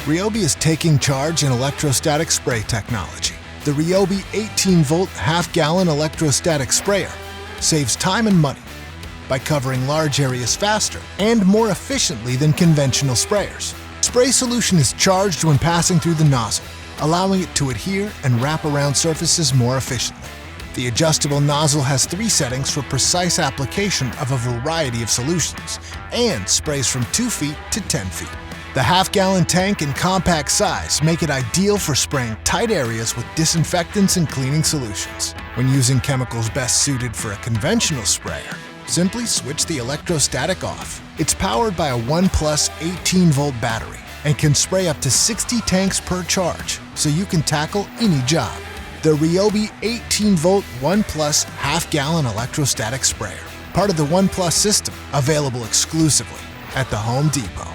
RYOBI is taking charge in electrostatic spray technology. The RYOBI 18-volt half-gallon electrostatic sprayer saves time and money by covering large areas faster and more efficiently than conventional sprayers. Spray solution is charged when passing through the nozzle, allowing it to adhere and wrap around surfaces more efficiently. The adjustable nozzle has 3 settings for precise application of a variety of solutions and sprays from 2 feet to 10 feet. The half-gallon tank and compact size make it ideal for spraying tight areas with disinfectants and cleaning solutions. When using chemicals best suited for a conventional sprayer, simply switch the electrostatic off. It's powered by a ONE+ 18-volt battery and can spray up to 60 tanks per charge, so you can tackle any job. The RYOBI 18-volt ONE+ half-gallon electrostatic sprayer, part of the ONE+ system, available exclusively at the Home Depot.